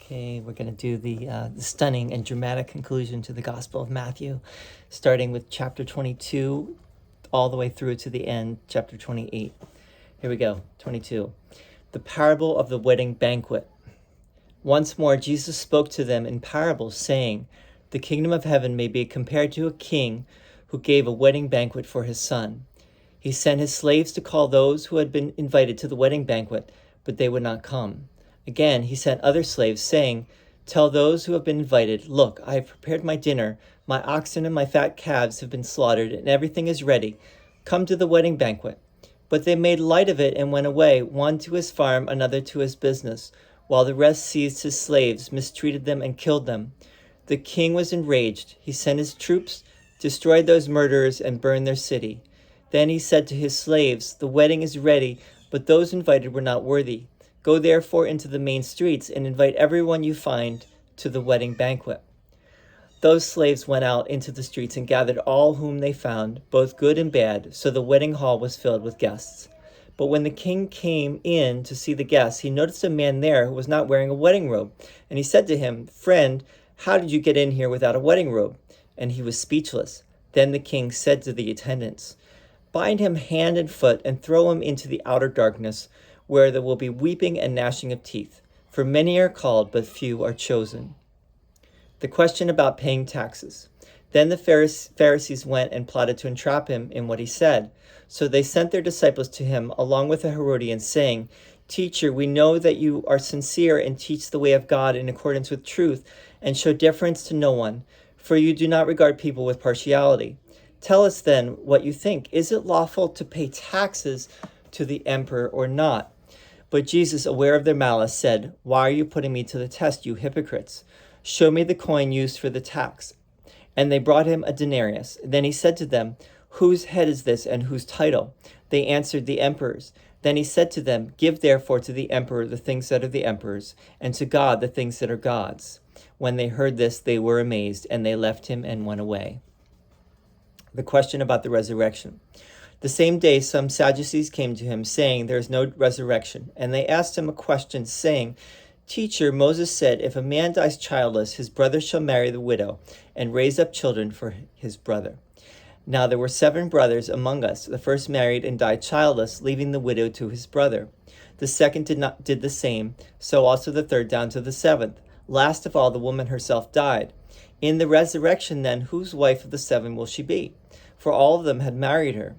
Okay, we're going to do the stunning and dramatic conclusion to the Gospel of Matthew, starting with chapter 22 all the way through to the end, chapter 28. Here we go, 22. The parable of the wedding banquet. Once more, Jesus spoke to them in parables, saying, "The kingdom of heaven may be compared to a king who gave a wedding banquet for his son. He sent his slaves to call those who had been invited to the wedding banquet, but they would not come. Again, he sent other slaves, saying, 'Tell those who have been invited, look, I have prepared my dinner. My oxen and my fat calves have been slaughtered, and everything is ready. Come to the wedding banquet.' But they made light of it and went away, one to his farm, another to his business, while the rest seized his slaves, mistreated them, and killed them. The king was enraged. He sent his troops, destroyed those murderers, and burned their city. Then he said to his slaves, 'The wedding is ready, but those invited were not worthy. Go therefore into the main streets and invite everyone you find to the wedding banquet.' Those slaves went out into the streets and gathered all whom they found, both good and bad, so the wedding hall was filled with guests. But when the king came in to see the guests, he noticed a man there who was not wearing a wedding robe. And he said to him, 'Friend, how did you get in here without a wedding robe?' And he was speechless. Then the king said to the attendants, 'Bind him hand and foot and throw him into the outer darkness, where there will be weeping and gnashing of teeth. For many are called, but few are chosen.'" The question about paying taxes. Then the Pharisees went and plotted to entrap him in what he said. So they sent their disciples to him, along with the Herodians, saying, "Teacher, we know that you are sincere and teach the way of God in accordance with truth, and show deference to no one, for you do not regard people with partiality. Tell us then what you think. Is it lawful to pay taxes to the emperor or not?" But Jesus, aware of their malice, said, "Why are you putting me to the test, you hypocrites? Show me the coin used for the tax." And they brought him a denarius. Then he said to them, "Whose head is this, and whose title?" They answered, "The emperor's." Then he said to them, "Give therefore to the emperor the things that are the emperor's, and to God the things that are God's." When they heard this, they were amazed, and they left him and went away. The question about the resurrection. The same day some Sadducees came to him, saying, "There is no resurrection." And they asked him a question, saying, "Teacher, Moses said, if a man dies childless, his brother shall marry the widow and raise up children for his brother. Now there were 7 brothers among us. The first married and died childless, leaving the widow to his brother. The second did the same, so also the third down to the 7th. Last of all, the woman herself died. In the resurrection, then, whose wife of the 7 will she be? For all of them had married her."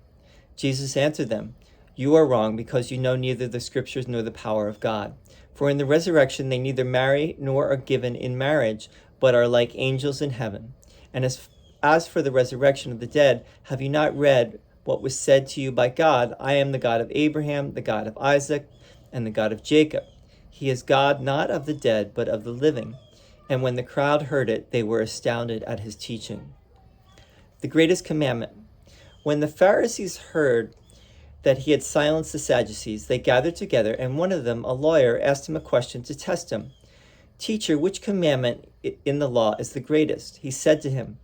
Jesus answered them, "You are wrong, because you know neither the scriptures nor the power of God. For in the resurrection they neither marry nor are given in marriage, but are like angels in heaven. And as for the resurrection of the dead, have you not read what was said to you by God? I am the God of Abraham, the God of Isaac, and the God of Jacob. He is God not of the dead, but of the living." And when the crowd heard it, they were astounded at his teaching. The greatest commandment. When the Pharisees heard that he had silenced the Sadducees, they gathered together, and one of them, a lawyer, asked him a question to test him. "Teacher, which commandment in the law is the greatest?" He said to him,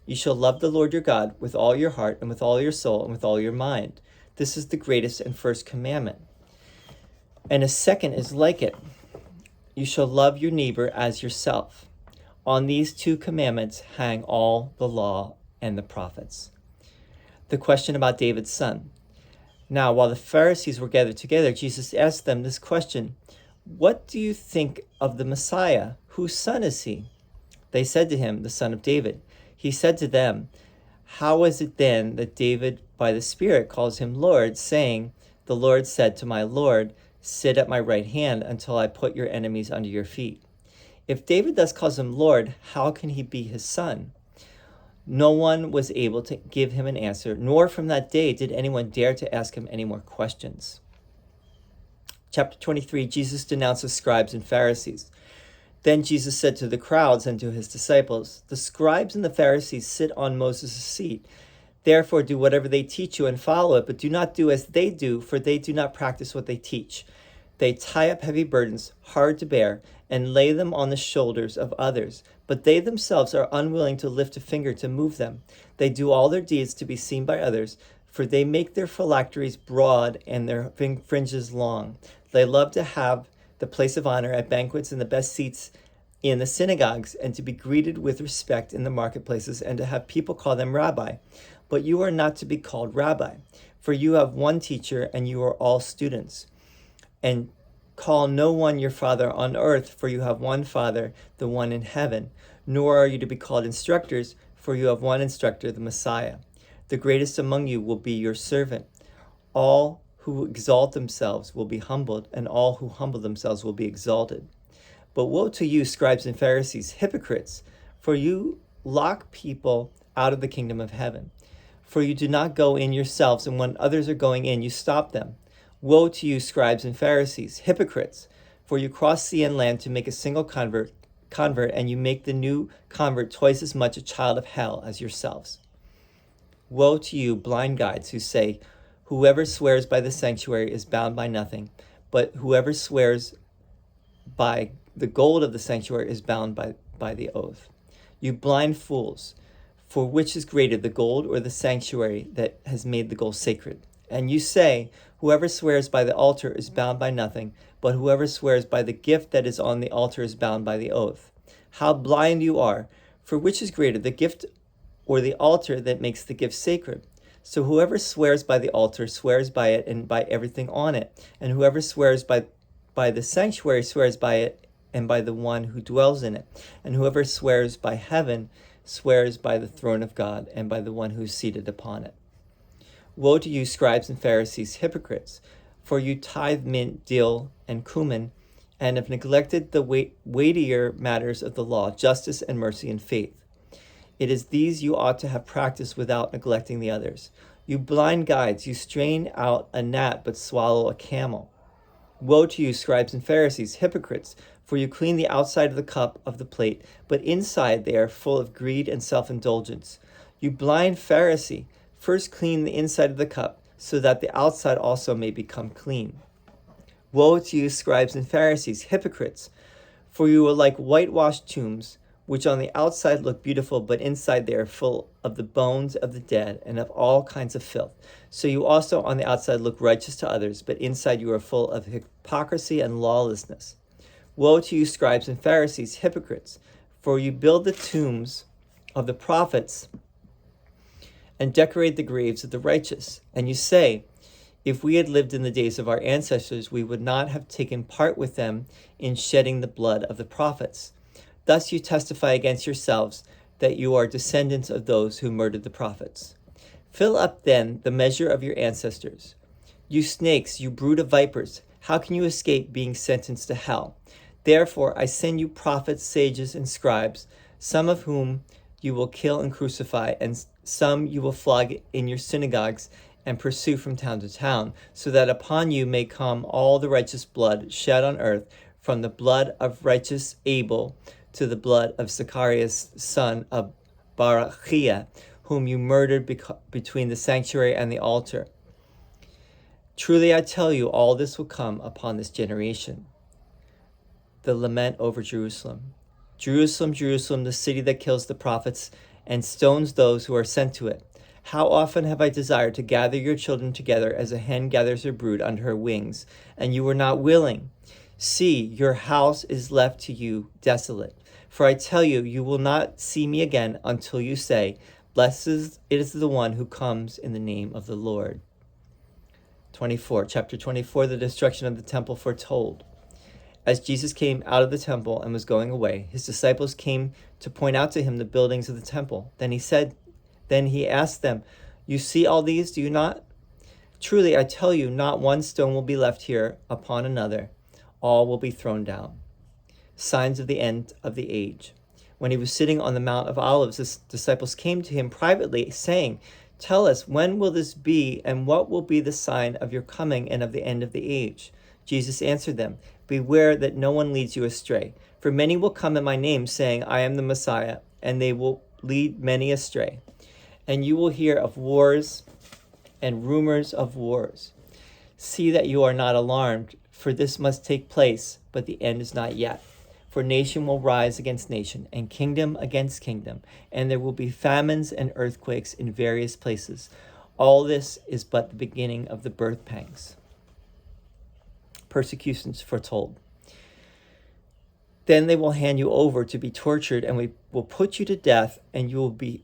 "You shall love the Lord your God with all your heart and with all your soul and with all your mind. This is the greatest and first commandment. And a second is like it. You shall love your neighbor as yourself. On these 2 commandments hang all the law and the prophets." The question about David's son. Now, while the Pharisees were gathered together, Jesus asked them this question, "What do you think of the Messiah? Whose son is he?" They said to him, "The son of David." He said to them, "How is it then that David by the Spirit calls him Lord, saying, 'The Lord said to my Lord, sit at my right hand until I put your enemies under your feet'? If David thus calls him Lord, how can he be his son?" No one was able to give him an answer, nor from that day did anyone dare to ask him any more questions. Chapter 23, Jesus denounces scribes and Pharisees. Then Jesus said to the crowds and to his disciples, "The scribes and the Pharisees sit on Moses' seat. Therefore do whatever they teach you and follow it, but do not do as they do, for they do not practice what they teach. They tie up heavy burdens, hard to bear, and lay them on the shoulders of others, but they themselves are unwilling to lift a finger to move them. They do all their deeds to be seen by others, for they make their phylacteries broad and their fringes long. They love to have the place of honor at banquets and the best seats in the synagogues, and to be greeted with respect in the marketplaces, and to have people call them rabbi. But you are not to be called rabbi, for you have one teacher, and you are all students. And call no one your father on earth, for you have one Father, the one in heaven. Nor are you to be called instructors, for you have one instructor, the Messiah. The greatest among you will be your servant. All who exalt themselves will be humbled, and all who humble themselves will be exalted. But woe to you, scribes and Pharisees, hypocrites, for you lock people out of the kingdom of heaven. For you do not go in yourselves, and when others are going in, you stop them. Woe to you, scribes and Pharisees, hypocrites, for you cross sea and land to make a single convert, and you make the new convert twice as much a child of hell as yourselves. Woe to you, blind guides, who say, whoever swears by the sanctuary is bound by nothing, but whoever swears by the gold of the sanctuary is bound by the oath. You blind fools, for which is greater, the gold or the sanctuary that has made the gold sacred? And you say, whoever swears by the altar is bound by nothing, but whoever swears by the gift that is on the altar is bound by the oath. How blind you are! For which is greater, the gift or the altar that makes the gift sacred? So whoever swears by the altar swears by it and by everything on it. And whoever swears by the sanctuary swears by it and by the one who dwells in it. And whoever swears by heaven swears by the throne of God and by the one who is seated upon it. Woe to you, scribes and Pharisees, hypocrites, for you tithe mint, dill, and cumin, and have neglected the weightier matters of the law, justice and mercy and faith. It is these you ought to have practiced without neglecting the others. You blind guides, you strain out a gnat but swallow a camel. Woe to you, scribes and Pharisees, hypocrites, for you clean the outside of the cup of the plate, but inside they are full of greed and self-indulgence. You blind Pharisee, first clean the inside of the cup, so that the outside also may become clean. Woe to you, scribes and Pharisees, hypocrites, for you are like whitewashed tombs, which on the outside look beautiful, but inside they are full of the bones of the dead and of all kinds of filth. So you also on the outside look righteous to others, but inside you are full of hypocrisy and lawlessness. Woe to you, scribes and Pharisees, hypocrites, for you build the tombs of the prophets and decorate the graves of the righteous. And you say, if we had lived in the days of our ancestors, we would not have taken part with them in shedding the blood of the prophets. Thus you testify against yourselves that you are descendants of those who murdered the prophets. Fill up then the measure of your ancestors. You snakes, you brood of vipers, how can you escape being sentenced to hell? Therefore I send you prophets, sages, and scribes, some of whom you will kill and crucify, and some you will flog in your synagogues and pursue from town to town, so that upon you may come all the righteous blood shed on earth, from the blood of righteous Abel to the blood of Zacharias, son of Barachiah, whom you murdered between the sanctuary and the altar. Truly I tell you, all this will come upon this generation. The lament over Jerusalem. Jerusalem, Jerusalem, the city that kills the prophets and stones those who are sent to it. How often have I desired to gather your children together as a hen gathers her brood under her wings, and you were not willing. See, your house is left to you desolate. For I tell you, you will not see me again until you say, blessed is the one who comes in the name of the Lord. 24, chapter 24, the destruction of the temple foretold. As Jesus came out of the temple and was going away, his disciples came to point out to him the buildings of the temple. Then he asked them, you see all these, do you not? Truly, I tell you, not one stone will be left here upon another. All will be thrown down. Signs of the end of the age. When he was sitting on the Mount of Olives, his disciples came to him privately, saying, tell us, when will this be, and what will be the sign of your coming and of the end of the age? Jesus answered them, beware that no one leads you astray. For many will come in my name, saying, I am the Messiah, and they will lead many astray. And you will hear of wars and rumors of wars. See that you are not alarmed, for this must take place, but the end is not yet. For nation will rise against nation, and kingdom against kingdom, and there will be famines and earthquakes in various places. All this is but the beginning of the birth pangs. Persecutions foretold. Then they will hand you over to be tortured, and we will put you to death, and you will be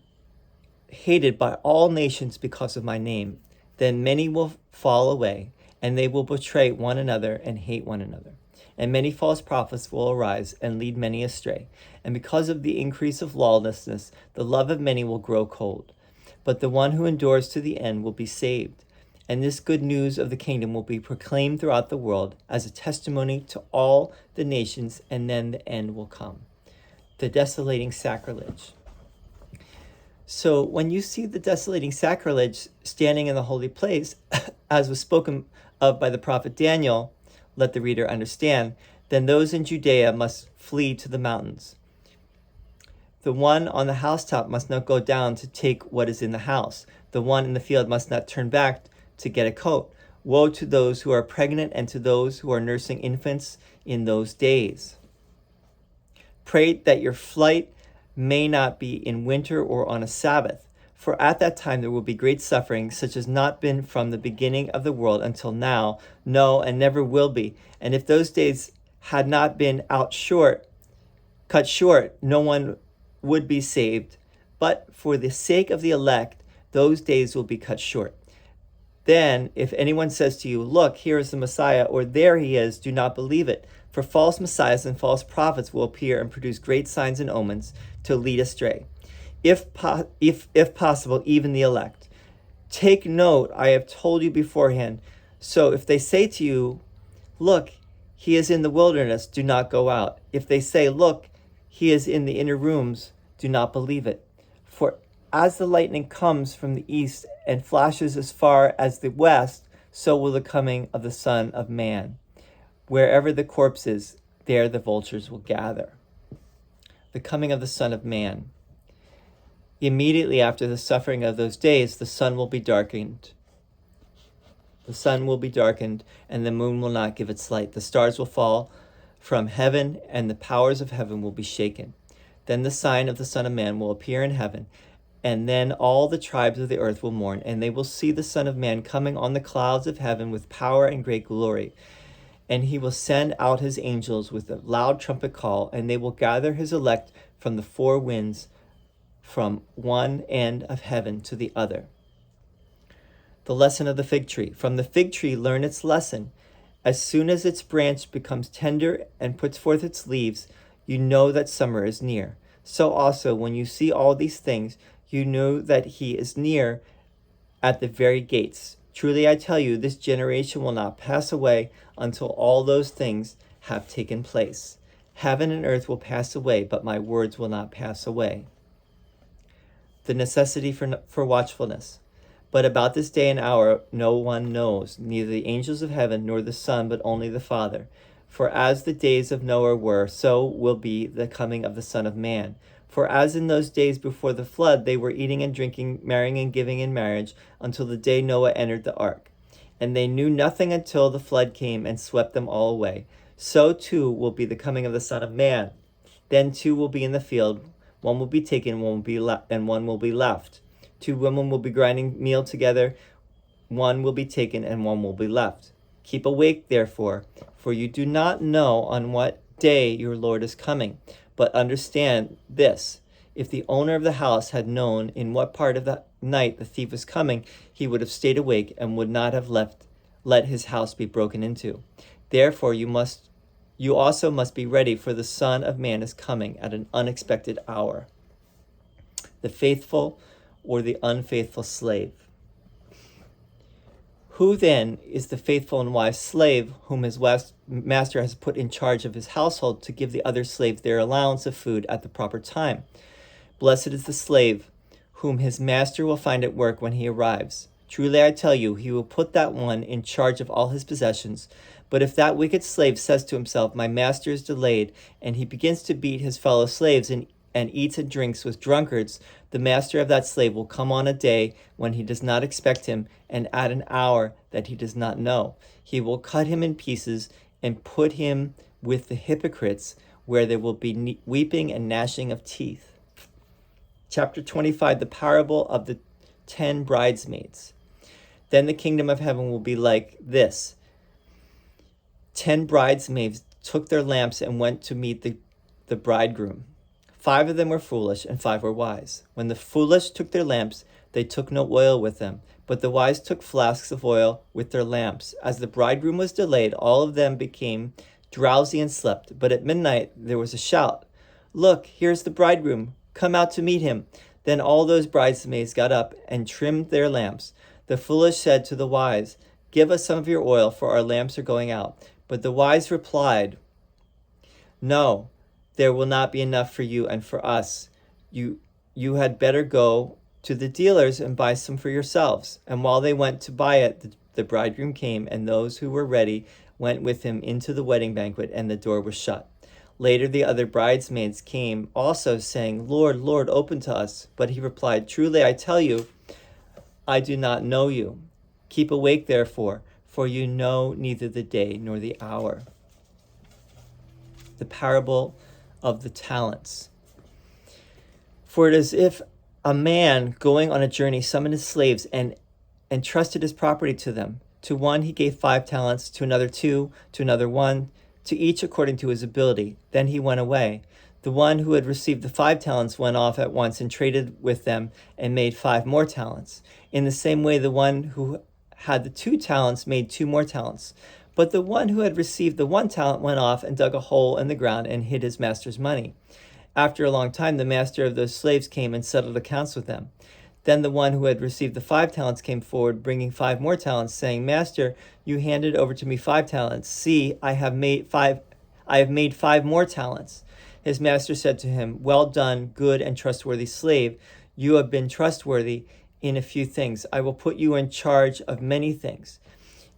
hated by all nations because of my name. Then many will fall away, and they will betray one another and hate one another. And many false prophets will arise and lead many astray. And because of the increase of lawlessness, the love of many will grow cold. But the one who endures to the end will be saved. And this good news of the kingdom will be proclaimed throughout the world as a testimony to all the nations, and then the end will come. The desolating sacrilege. So when you see the desolating sacrilege standing in the holy place, as was spoken of by the prophet Daniel, let the reader understand, then those in Judea must flee to the mountains. The one on the housetop must not go down to take what is in the house. The one in the field must not turn back to get a coat. Woe to those who are pregnant and to those who are nursing infants in those days. Pray that your flight may not be in winter or on a Sabbath, for at that time there will be great suffering, such as not been from the beginning of the world until now, no, and never will be. And if those days had not been cut short, no one would be saved. But for the sake of the elect, those days will be cut short. Then, if anyone says to you, look, here is the Messiah, or there he is, do not believe it. For false messiahs and false prophets will appear and produce great signs and omens to lead astray, if possible, even the elect. Take note, I have told you beforehand. So if they say to you, look, he is in the wilderness, do not go out. If they say, look, he is in the inner rooms, do not believe it. For as the lightning comes from the east and flashes as far as the west, so will the coming of the Son of Man. Wherever the corpse is, there the vultures will gather. The coming of the Son of Man. Immediately after the suffering of those days, the sun will be darkened. The sun will be darkened, and the moon will not give its light. The stars will fall from heaven, and the powers of heaven will be shaken. Then the sign of the Son of Man will appear in heaven, and then all the tribes of the earth will mourn, and they will see the Son of Man coming on the clouds of heaven with power and great glory. And he will send out his angels with a loud trumpet call, and they will gather his elect from the four winds, from one end of heaven to the other. The lesson of the fig tree. From the fig tree learn its lesson. As soon as its branch becomes tender and puts forth its leaves, you know that summer is near. So also, when you see all these things, you know that he is near at the very gates. Truly I tell you, this generation will not pass away until all those things have taken place. Heaven and earth will pass away, but my words will not pass away. The necessity for watchfulness. But about this day and hour no one knows, neither the angels of heaven nor the Son, but only the Father. For as the days of Noah were, so will be the coming of the Son of Man. For as in those days before the flood, they were eating and drinking, marrying and giving in marriage, until the day Noah entered the ark. And they knew nothing until the flood came and swept them all away. So too will be the coming of the Son of Man. Then two will be in the field, one will be taken, and one will be left. Two women will be grinding meal together, one will be taken, and one will be left. Keep awake, therefore, for you do not know on what day your Lord is coming. But understand this, if the owner of the house had known in what part of the night the thief was coming, he would have stayed awake and would not have let his house be broken into. Therefore you also must be ready, for the Son of Man is coming at an unexpected hour. The faithful or the unfaithful slave. Who then is the faithful and wise slave whom his master has put in charge of his household to give the other slaves their allowance of food at the proper time? Blessed is the slave whom his master will find at work when he arrives. Truly I tell you, he will put that one in charge of all his possessions. But if that wicked slave says to himself, my master is delayed, and he begins to beat his fellow slaves and eats and drinks with drunkards, the master of that slave will come on a day when he does not expect him, and at an hour that he does not know. He will cut him in pieces and put him with the hypocrites, where there will be weeping and gnashing of teeth. Chapter 25, the parable of the 10 bridesmaids. Then the kingdom of heaven will be like this. 10 bridesmaids took their lamps and went to meet the the bridegroom. 5 of them were foolish, and 5 were wise. When the foolish took their lamps, they took no oil with them, but the wise took flasks of oil with their lamps. As the bridegroom was delayed, all of them became drowsy and slept. But at midnight there was a shout, 'Look, here's the bridegroom. Come out to meet him.' Then all those bridesmaids got up and trimmed their lamps. The foolish said to the wise, 'Give us some of your oil, for our lamps are going out.' But the wise replied, 'No, there will not be enough for you and for us. You had better go to the dealers and buy some for yourselves.' And while they went to buy it, the bridegroom came, and those who were ready went with him into the wedding banquet, and the door was shut. Later the other bridesmaids came also, saying, 'Lord, Lord, open to us.' But he replied, 'Truly I tell you, I do not know you. Keep awake, therefore, for you know neither the day nor the hour.'" The parable of the talents. "For it is if a man going on a journey summoned his slaves and entrusted his property to them. To one he gave 5 talents, to another 2, to another 1, to each according to his ability. Then he went away. The one who had received the 5 talents went off at once and traded with them and made 5 more talents. In the same way, the one who had the 2 talents made 2 more talents. But the one who had received the 1 talent went off and dug a hole in the ground and hid his master's money. After a long time, the master of those slaves came and settled accounts with them. Then the one who had received the 5 talents came forward, bringing 5 more talents, saying, 'Master, you handed over to me 5 talents. See, I have made 5 more talents.' His master said to him, 'Well done, good and trustworthy slave. You have been trustworthy in a few things. I will put you in charge of many things.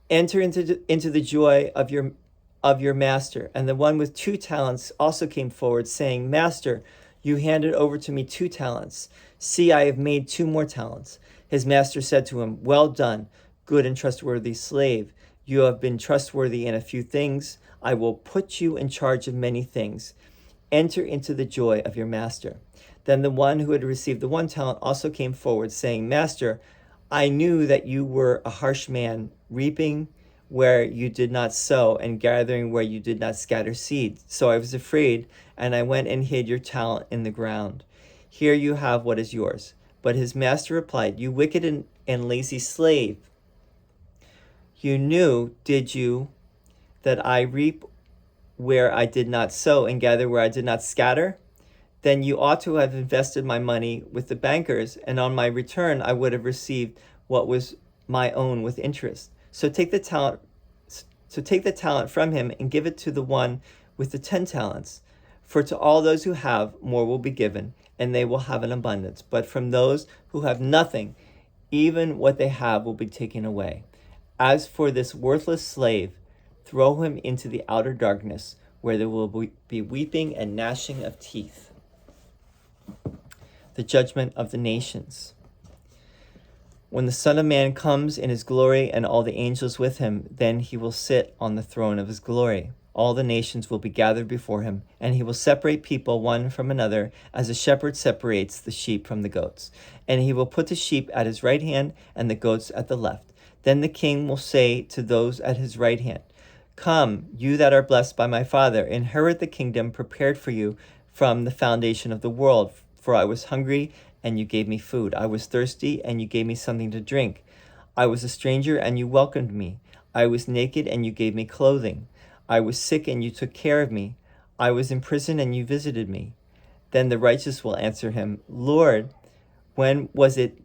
Enter into the joy of your master.' And the one with 2 talents also came forward, saying, 'Master, you handed over to me 2 talents. See, I have made 2 more talents.' His master said to him, 'Well done, good and trustworthy slave. You have been trustworthy in a few things. I will put you in charge of many things. Enter into the joy of your master.' Then the one who had received the 1 talent also came forward, saying, 'Master, I knew that you were a harsh man, reaping where you did not sow and gathering where you did not scatter seed. So I was afraid, and I went and hid your talent in the ground. Here you have what is yours.' But his master replied, 'You wicked and lazy slave. You knew, did you, that I reap where I did not sow and gather where I did not scatter? Then you ought to have invested my money with the bankers, and on my return I would have received what was my own with interest. So take the talent from him and give it to the one with the 10 talents. For to all those who have, more will be given, and they will have an abundance. But from those who have nothing, even what they have will be taken away. As for this worthless slave, throw him into the outer darkness, where there will be weeping and gnashing of teeth." The judgment of the nations. "When the Son of Man comes in his glory and all the angels with him, then he will sit on the throne of his glory. All the nations will be gathered before him, and he will separate people one from another, as a shepherd separates the sheep from the goats. And he will put the sheep at his right hand and the goats at the left. Then the king will say to those at his right hand, 'Come, you that are blessed by my Father, inherit the kingdom prepared for you from the foundation of the world. For I was hungry, and you gave me food. I was thirsty, and you gave me something to drink. I was a stranger, and you welcomed me. I was naked, and you gave me clothing. I was sick, and you took care of me. I was in prison, and you visited me.' Then the righteous will answer him, 'Lord, when was it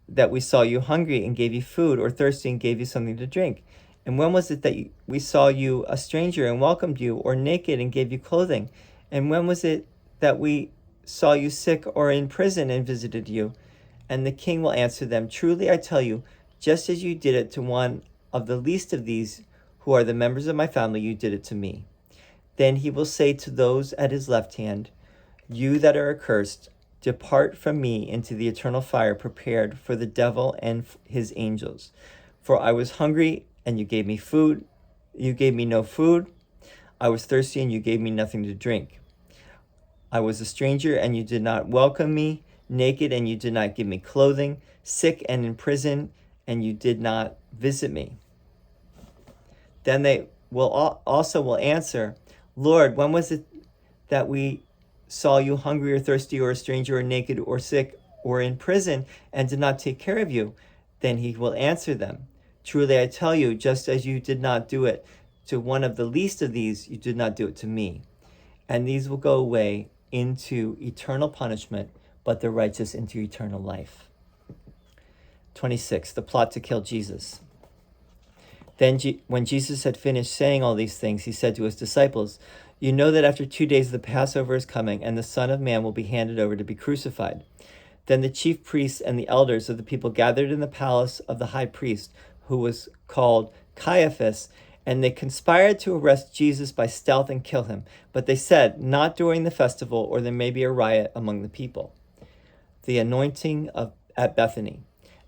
that we saw you hungry and gave you food, or thirsty and gave you something to drink? And when was it that we saw you a stranger and welcomed you, or naked and gave you clothing? And when was it that we saw you sick or in prison and visited you?' And the king will answer them, 'Truly I tell you, just as you did it to one of the least of these who are the members of my family, you did it to me.' Then he will say to those at his left hand, 'You that are accursed, depart from me into the eternal fire prepared for the devil and his angels. For I was hungry, and you gave me food. You gave me no food. I was thirsty, and you gave me nothing to drink. I was a stranger, and you did not welcome me, naked, and you did not give me clothing, sick and in prison, and you did not visit me.' Then they will also answer, 'Lord, when was it that we saw you hungry or thirsty or a stranger or naked or sick or in prison and did not take care of you? Then he will answer them, truly I tell you, just as you did not do it to one of the least of these, you did not do it to me. And these will go away into eternal punishment, but the righteous into eternal life. 26, the plot to kill Jesus. Then when Jesus had finished saying all these things, he said to his disciples, you know that after 2 days the Passover is coming, and the Son of Man will be handed over to be crucified. Then the chief priests and the elders of the people gathered in the palace of the high priest, who was called Caiaphas, and they conspired to arrest Jesus by stealth and kill him. But they said, not during the festival, or there may be a riot among the people. The anointing at Bethany.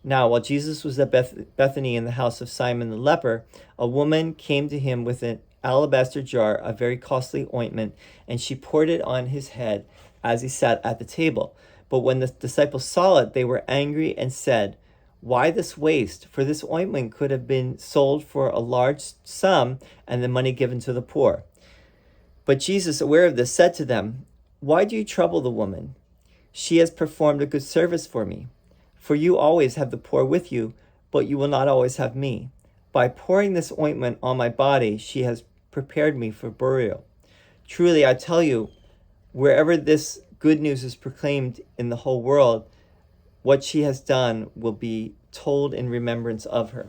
Now, while Jesus was at Bethany in the house of Simon the leper, a woman came to him with an alabaster jar of very costly ointment, and she poured it on his head as he sat at the table. But when the disciples saw it, they were angry and said, why this waste? For this ointment could have been sold for a large sum and the money given to the poor. But Jesus, aware of this, said to them, why do you trouble the woman? She has performed a good service for me. For you always have the poor with you, but you will not always have me. By pouring this ointment on my body, she has prepared me for burial. Truly, I tell you, wherever this good news is proclaimed in the whole world, what she has done will be told in remembrance of her.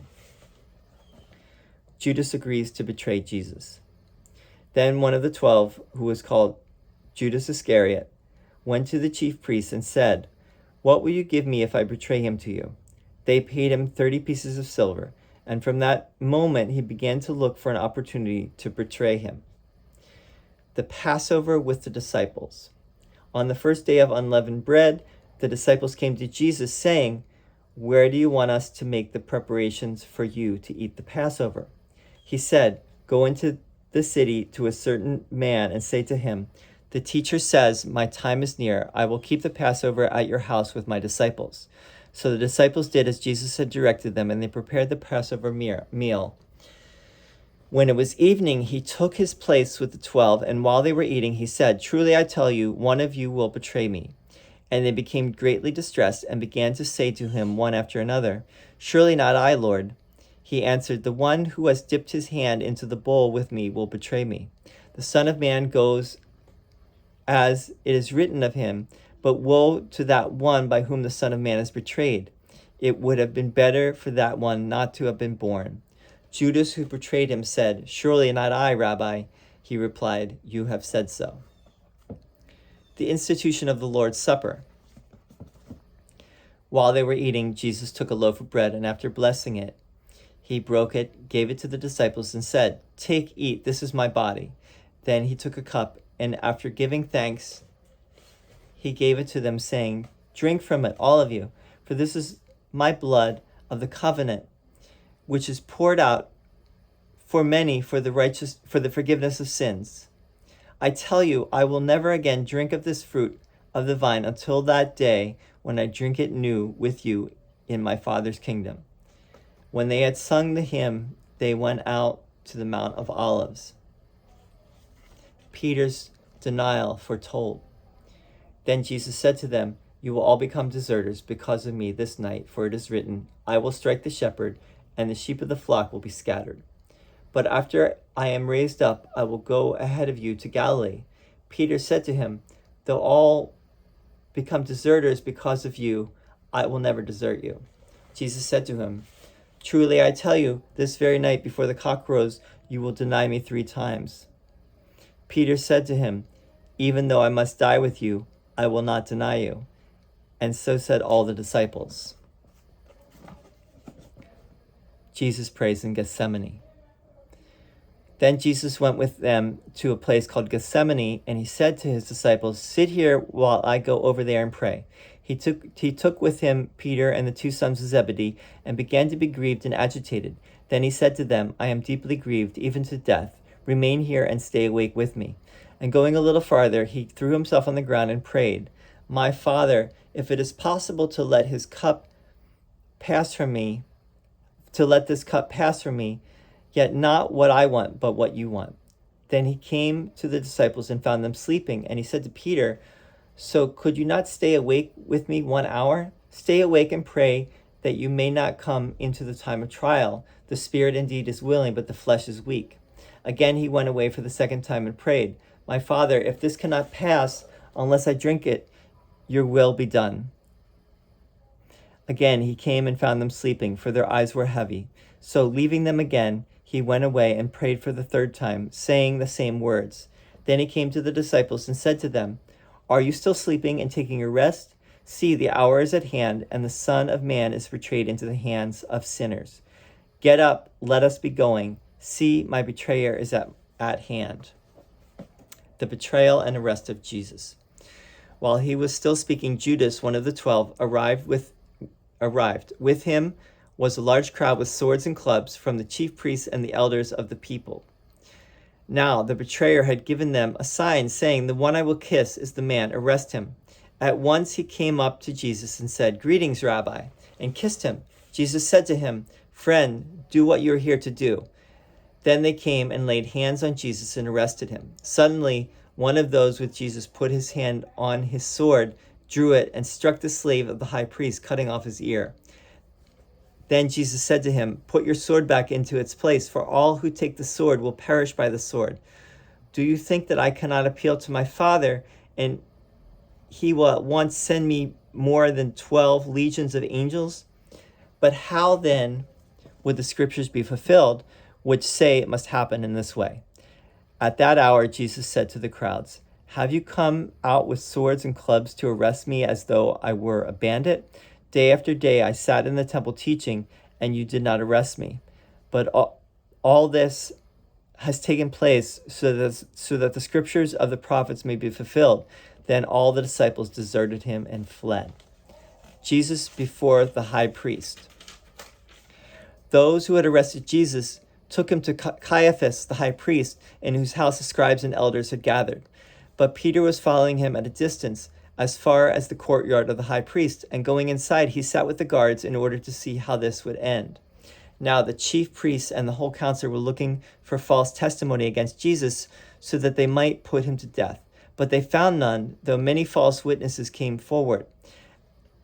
Judas agrees to betray Jesus. Then one of the 12, who was called Judas Iscariot, went to the chief priests and said, what will you give me if I betray him to you? They paid him 30 pieces of silver, and from that moment he began to look for an opportunity to betray him. The Passover with the disciples. On the first day of unleavened bread, the disciples came to Jesus saying, where do you want us to make the preparations for you to eat the Passover? He said, go into the city to a certain man and say to him, the teacher says, my time is near. I will keep the Passover at your house with my disciples. So the disciples did as Jesus had directed them, and they prepared the Passover meal. When it was evening, he took his place with the 12, and while they were eating, he said, truly I tell you, one of you will betray me. And they became greatly distressed and began to say to him one after another, surely not I, Lord. He answered, the one who has dipped his hand into the bowl with me will betray me. The Son of Man goes as it is written of him, but woe to that one by whom the Son of Man is betrayed. It would have been better for that one not to have been born. Judas, who betrayed him, said, surely not I, Rabbi. He replied, you have said so. The institution of the Lord's Supper. While they were eating, Jesus took a loaf of bread, and after blessing it, he broke it, gave it to the disciples, and said, take, eat, this is my body. Then he took a cup, and after giving thanks, he gave it to them, saying, drink from it, all of you, for this is my blood of the covenant, which is poured out for many for the forgiveness of sins. I tell you, I will never again drink of this fruit of the vine until that day when I drink it new with you in my Father's kingdom. When they had sung the hymn, they went out to the Mount of Olives. Peter's denial foretold. Then Jesus said to them, you will all become deserters because of me this night, for it is written, I will strike the shepherd, and the sheep of the flock will be scattered. But after I am raised up, I will go ahead of you to Galilee. Peter said to him, though all become deserters because of you, I will never desert you. Jesus said to him, truly I tell you, this very night before the cock crows, you will deny me 3 times. Peter said to him, even though I must die with you, I will not deny you. And so said all the disciples. Jesus prays in Gethsemane. Then Jesus went with them to a place called Gethsemane, and he said to his disciples, sit here while I go over there and pray. He took with him Peter and the 2 sons of Zebedee, and began to be grieved and agitated. Then he said to them, I am deeply grieved, even to death. Remain here and stay awake with me. And going a little farther, he threw himself on the ground and prayed, my Father, if it is possible to let this cup pass from me, yet not what I want, but what you want. Then he came to the disciples and found them sleeping. And he said to Peter, "So could you not stay awake with me 1 hour? Stay awake and pray that you may not come into the time of trial. The spirit indeed is willing, but the flesh is weak." Again he went away for the second time and prayed, "My Father, if this cannot pass unless I drink it, your will be done." Again he came and found them sleeping, for their eyes were heavy. So leaving them again, he went away and prayed for the third time, saying the same words. Then he came to the disciples and said to them, "Are you still sleeping and taking your rest? See, the hour is at hand, and the Son of Man is betrayed into the hands of sinners. Get up, let us be going. See, my betrayer is at hand." The betrayal and arrest of Jesus. While he was still speaking, Judas, one of the 12, arrived. With him was a large crowd with swords and clubs from the chief priests and the elders of the people. Now the betrayer had given them a sign, saying, "The one I will kiss is the man. Arrest him." At once he came up to Jesus and said, "Greetings, Rabbi," and kissed him. Jesus said to him, "Friend, do what you are here to do." Then they came and laid hands on Jesus and arrested him. Suddenly, one of those with Jesus put his hand on his sword, drew it, and struck the slave of the high priest, cutting off his ear. Then Jesus said to him, "Put your sword back into its place, for all who take the sword will perish by the sword. Do you think that I cannot appeal to my Father, and he will at once send me more than 12 legions of angels? But how then would the scriptures be fulfilled, which say it must happen in this way?" At that hour, Jesus said to the crowds, "Have you come out with swords and clubs to arrest me as though I were a bandit? Day after day I sat in the temple teaching, and you did not arrest me. But all this has taken place so that the scriptures of the prophets may be fulfilled." Then all the disciples deserted him and fled. Jesus before the high priest. Those who had arrested Jesus took him to Caiaphas, the high priest, in whose house the scribes and elders had gathered. But Peter was following him at a distance, as far as the courtyard of the high priest, and going inside, he sat with the guards in order to see how this would end. Now the chief priests and the whole council were looking for false testimony against Jesus, so that they might put him to death. But they found none, though many false witnesses came forward.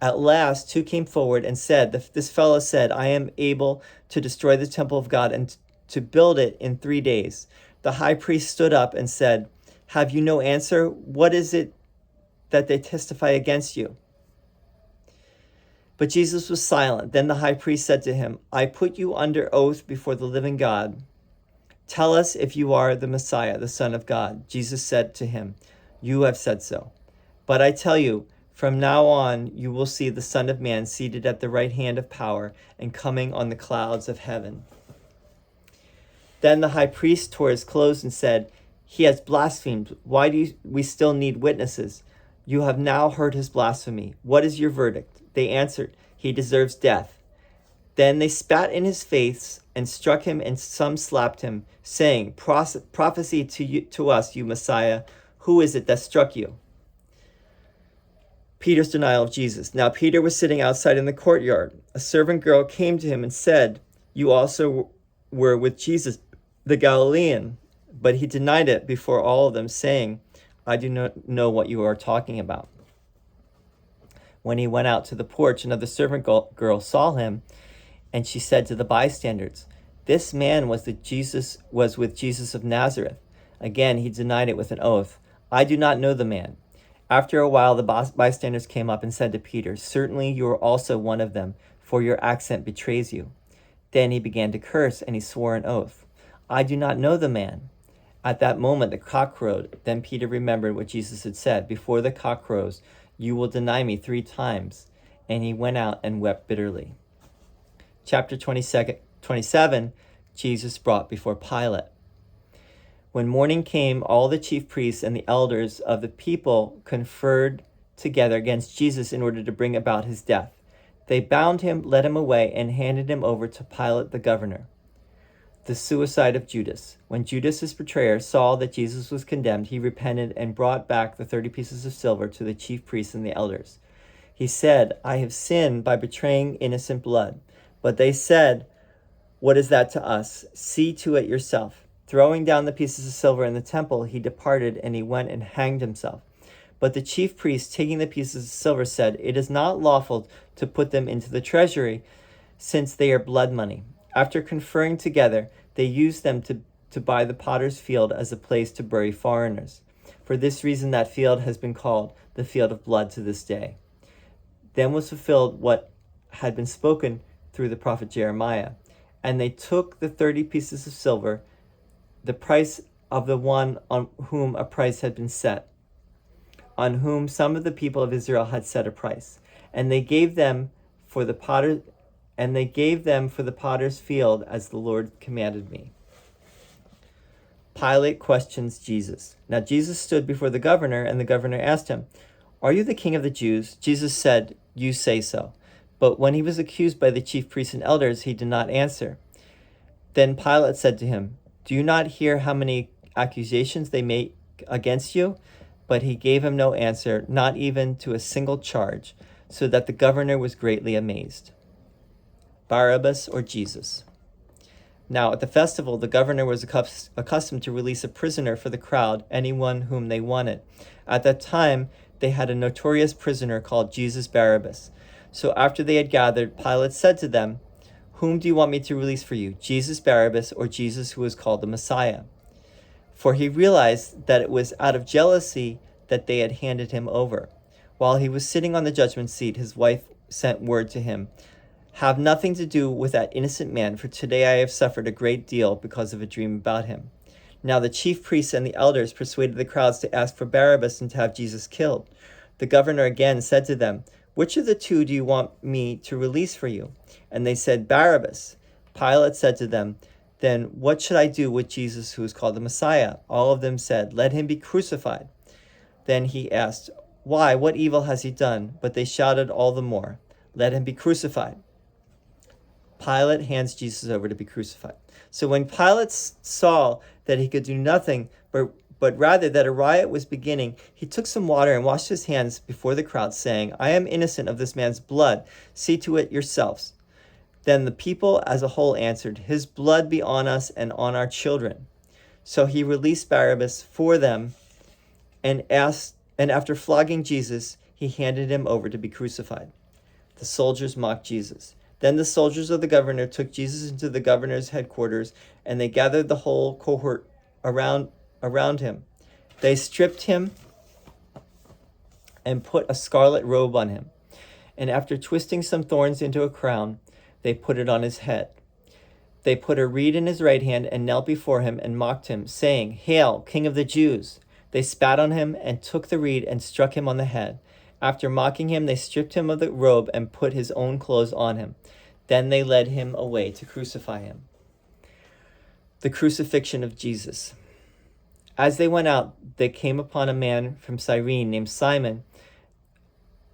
At last, 2 came forward and said, "This fellow said, 'I am able to destroy the temple of God and to build it in 3 days.'" The high priest stood up and said, "Have you no answer? What is it that they testify against you?" But Jesus was silent. Then the high priest said to him, "I put you under oath before the living God. Tell us if you are the Messiah, the Son of God." Jesus said to him, "You have said so. But I tell you, from now on you will see the Son of Man seated at the right hand of power and coming on the clouds of heaven." Then the high priest tore his clothes and said, "He has blasphemed. Why do we still need witnesses? You have now heard his blasphemy. What is your verdict?" They answered, "He deserves death." Then they spat in his face and struck him, and some slapped him, saying, "Prophesy to us, you Messiah. Who is it that struck you?" Peter's denial of Jesus. Now Peter was sitting outside in the courtyard. A servant girl came to him and said, "You also were with Jesus, the Galilean." But he denied it before all of them, saying, "I do not know what you are talking about." When he went out to the porch, another servant girl saw him, and she said to the bystanders, "This man was with Jesus of Nazareth." Again he denied it with an oath, "I do not know the man." After a while the bystanders came up and said to Peter, "Certainly you are also one of them, for your accent betrays you." Then he began to curse, and he swore an oath, "I do not know the man." At that moment the cock crowed. Then Peter remembered what Jesus had said, "Before the cock crows, you will deny me 3 times." And he went out and wept bitterly. Chapter 27, Jesus brought before Pilate. When morning came, all the chief priests and the elders of the people conferred together against Jesus in order to bring about his death. They bound him, led him away, and handed him over to Pilate the governor. The suicide of Judas. When Judas, his betrayer, saw that Jesus was condemned, he repented and brought back the 30 pieces of silver to the chief priests and the elders. He said, "I have sinned by betraying innocent blood." But they said, "What is that to us? See to it yourself." Throwing down the pieces of silver in the temple, he departed, and he went and hanged himself. But the chief priests, taking the pieces of silver, said, "It is not lawful to put them into the treasury, since they are blood money." After conferring together, they used them to buy the potter's field as a place to bury foreigners. For this reason, that field has been called the field of blood to this day. Then was fulfilled what had been spoken through the prophet Jeremiah. And they took the 30 pieces of silver, the price of the one on whom a price had been set, on whom some of the people of Israel had set a price, and they gave them for the potter's field, as the Lord commanded me. Pilate questions Jesus. Now Jesus stood before the governor, and the governor asked him, "Are you the king of the Jews?" Jesus said, "You say so." But when he was accused by the chief priests and elders, he did not answer. Then Pilate said to him, "Do you not hear how many accusations they make against you?" But he gave him no answer, not even to a single charge, so that the governor was greatly amazed. Barabbas or Jesus? Now at the festival, the governor was accustomed to release a prisoner for the crowd, anyone whom they wanted. At that time, they had a notorious prisoner called Jesus Barabbas. So after they had gathered, Pilate said to them, "Whom do you want me to release for you, Jesus Barabbas or Jesus who is called the Messiah?" For he realized that it was out of jealousy that they had handed him over. While he was sitting on the judgment seat, his wife sent word to him, "Have nothing to do with that innocent man, for today I have suffered a great deal because of a dream about him." Now the chief priests and the elders persuaded the crowds to ask for Barabbas and to have Jesus killed. The governor again said to them, "Which of the two do you want me to release for you?" And they said, "Barabbas." Pilate said to them, "Then what should I do with Jesus who is called the Messiah?" All of them said, "Let him be crucified." Then he asked, "Why? What evil has he done?" But they shouted all the more, "Let him be crucified." Pilate hands Jesus over to be crucified. So when Pilate saw that he could do nothing, but rather that a riot was beginning, he took some water and washed his hands before the crowd, saying, "I am innocent of this man's blood. See to it yourselves." Then the people as a whole answered, "His blood be on us and on our children." So he released Barabbas for them, and after flogging Jesus, he handed him over to be crucified. The soldiers mocked Jesus. Then the soldiers of the governor took Jesus into the governor's headquarters, and they gathered the whole cohort around him. They stripped him and put a scarlet robe on him. And after twisting some thorns into a crown, they put it on his head. They put a reed in his right hand and knelt before him and mocked him, saying, "Hail, King of the Jews!" They spat on him and took the reed and struck him on the head. After mocking him, they stripped him of the robe and put his own clothes on him. Then they led him away to crucify him. The crucifixion of Jesus. As they went out, they came upon a man from Cyrene named Simon.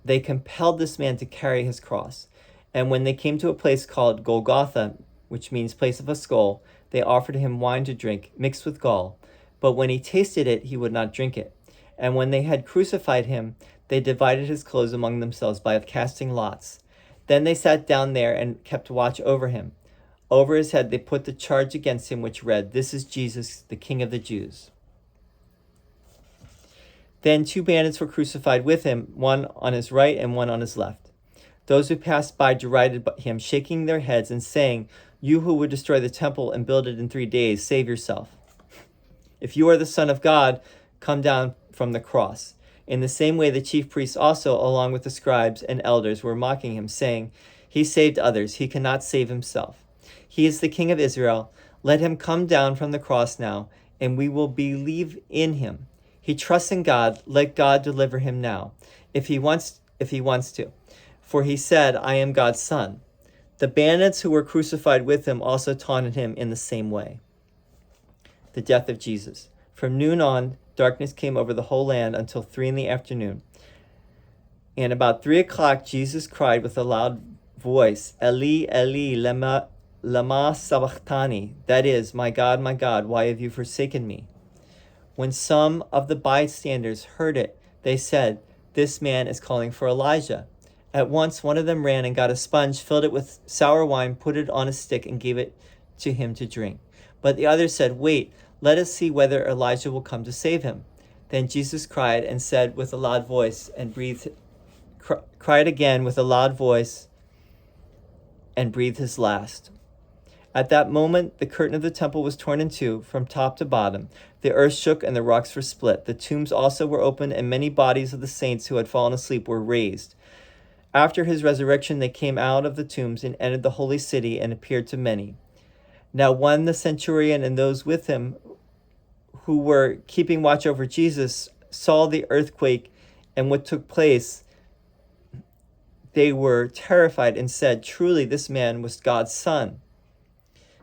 They compelled this man to carry his cross. And when they came to a place called Golgotha, which means place of a skull, they offered him wine to drink, mixed with gall. But when he tasted it, he would not drink it. And when they had crucified him, they divided his clothes among themselves by casting lots. Then they sat down there and kept watch over him. Over his head they put the charge against him, which read, "This is Jesus, the King of the Jews." Then 2 bandits were crucified with him, one on his right and one on his left. Those who passed by derided him, shaking their heads and saying, "You who would destroy the temple and build it in 3 days, save yourself. If you are the Son of God, come down from the cross." In the same way, the chief priests also, along with the scribes and elders, were mocking him, saying, "He saved others. He cannot save himself. He is the King of Israel. Let him come down from the cross now, and we will believe in him. He trusts in God. Let God deliver him now, if he wants to. For he said, 'I am God's son.'" The bandits who were crucified with him also taunted him in the same way. The death of Jesus. From noon on, darkness came over the whole land until 3 p.m. And about 3 o'clock, Jesus cried with a loud voice, "Eli, Eli, lama sabachthani?" That is, my God, why have you forsaken me?" When some of the bystanders heard it, they said, "This man is calling for Elijah." At once one of them ran and got a sponge, filled it with sour wine, put it on a stick, and gave it to him to drink. But the others said, "Wait, let us see whether Elijah will come to save him." Then Jesus cried and said with a loud voice and cried again with a loud voice and breathed his last. At that moment, the curtain of the temple was torn in two from top to bottom. The earth shook and the rocks were split. The tombs also were opened, and many bodies of the saints who had fallen asleep were raised. After his resurrection, they came out of the tombs and entered the holy city and appeared to many. Now, when the centurion and those with him who were keeping watch over Jesus saw the earthquake and what took place, they were terrified and said, "Truly, this man was God's son."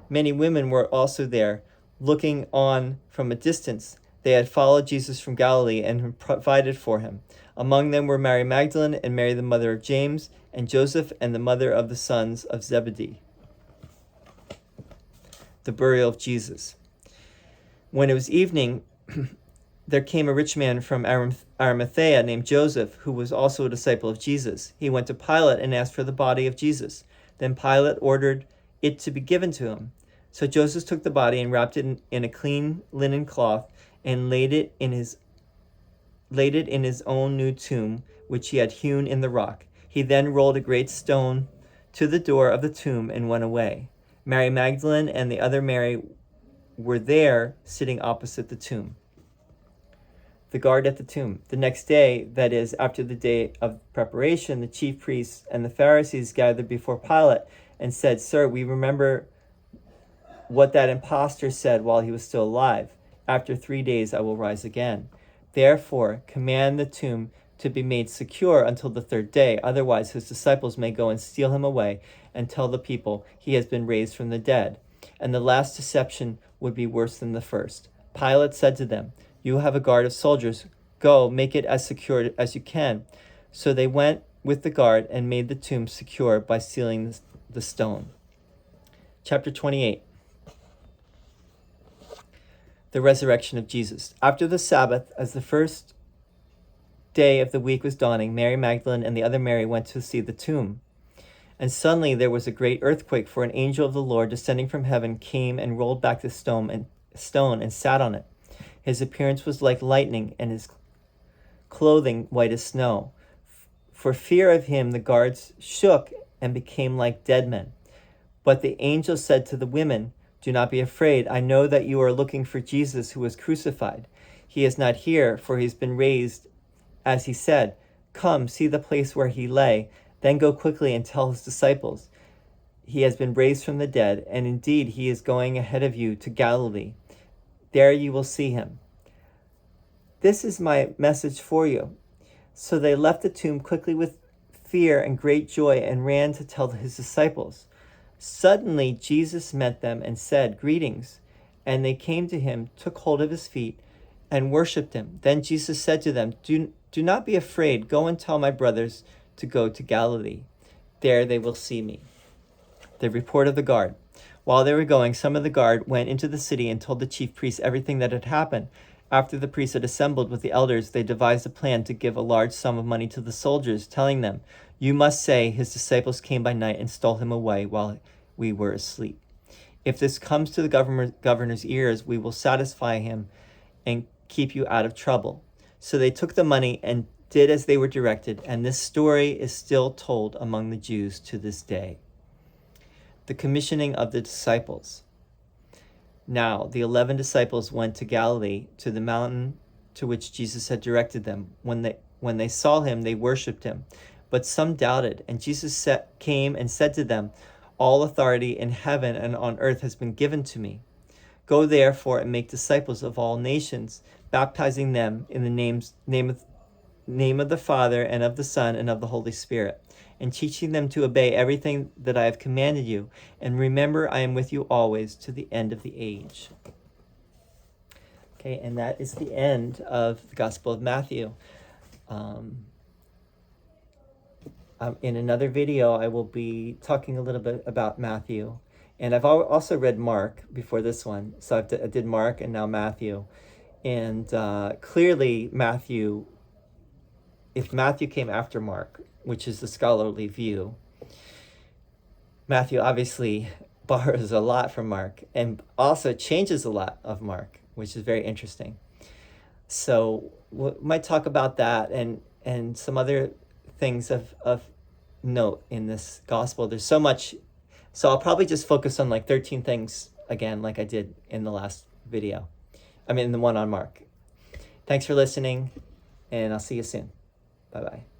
Many women were also there, looking on from a distance. They had followed Jesus from Galilee and provided for him. Among them were Mary Magdalene and Mary the mother of James and Joseph and the mother of the sons of Zebedee. The burial of Jesus. When it was evening, there came a rich man from Arimathea named Joseph, who was also a disciple of Jesus. He went to Pilate and asked for the body of Jesus. Then Pilate ordered it to be given to him. So Joseph took the body and wrapped it in a clean linen cloth and laid it in his own new tomb, which he had hewn in the rock. He then rolled a great stone to the door of the tomb and went away. Mary Magdalene and the other Mary were there, sitting opposite the tomb. The guard at the tomb. The next day, that is, after the day of preparation, the chief priests and the Pharisees gathered before Pilate and said, "Sir, we remember what that impostor said while he was still alive. After 3 days I will rise again. Therefore, command the tomb to be made secure until the third day. Otherwise, his disciples may go and steal him away and tell the people he has been raised from the dead. And the last deception would be worse than the first." Pilate said to them, "You have a guard of soldiers. Go, make it as secure as you can." So they went with the guard and made the tomb secure by sealing the stone. Chapter 28. The resurrection of Jesus. After the Sabbath, as the first day of the week was dawning, Mary Magdalene and the other Mary went to see the tomb. And suddenly there was a great earthquake, for an angel of the Lord descending from heaven came and rolled back the stone and sat on it. His appearance was like lightning, and his clothing white as snow. For fear of him, the guards shook and became like dead men. But the angel said to the women, "Do not be afraid. I know that you are looking for Jesus who was crucified. He is not here, for he has been raised, as he said. Come, see the place where he lay. Then go quickly and tell his disciples, he has been raised from the dead, and indeed he is going ahead of you to Galilee. There you will see him." This is my message for you. So they left the tomb quickly with fear and great joy and ran to tell his disciples. Suddenly Jesus met them and said, "Greetings." And they came to him, took hold of his feet, and worshipped him. Then Jesus said to them, Do not be afraid. Go and tell my brothers to go to Galilee. There they will see me." The report of the guard. While they were going, some of the guard went into the city and told the chief priests everything that had happened. After the priests had assembled with the elders, they devised a plan to give a large sum of money to the soldiers, telling them, "You must say his disciples came by night and stole him away while we were asleep. If this comes to the governor's ears, we will satisfy him and keep you out of trouble." So they took the money and did as they were directed, and this story is still told among the Jews to this day. The commissioning of the disciples. Now the 11 disciples went to Galilee, to the mountain to which Jesus had directed them. When they saw him, they worshipped him, but some doubted. And Jesus came and said to them, "All authority in heaven and on earth has been given to me. Go therefore and make disciples of all nations, baptizing them in the name of the Father and of the Son and of the Holy Spirit, and teaching them to obey everything that I have commanded you. And remember, I am with you always to the end of the age." Okay, and that is the end of the Gospel of Matthew. In another video, I will be talking a little bit about Matthew. And I've also read Mark before this one. So I did Mark and now Matthew. And clearly Matthew, if Matthew came after Mark, which is the scholarly view, Matthew obviously borrows a lot from Mark and also changes a lot of Mark, which is very interesting. So we might talk about that and some other things of note in this gospel. There's so much, so I'll probably just focus on like 13 things again, like I did in the last video. I mean, the one on Mark. Thanks for listening, and I'll see you soon. Bye-bye.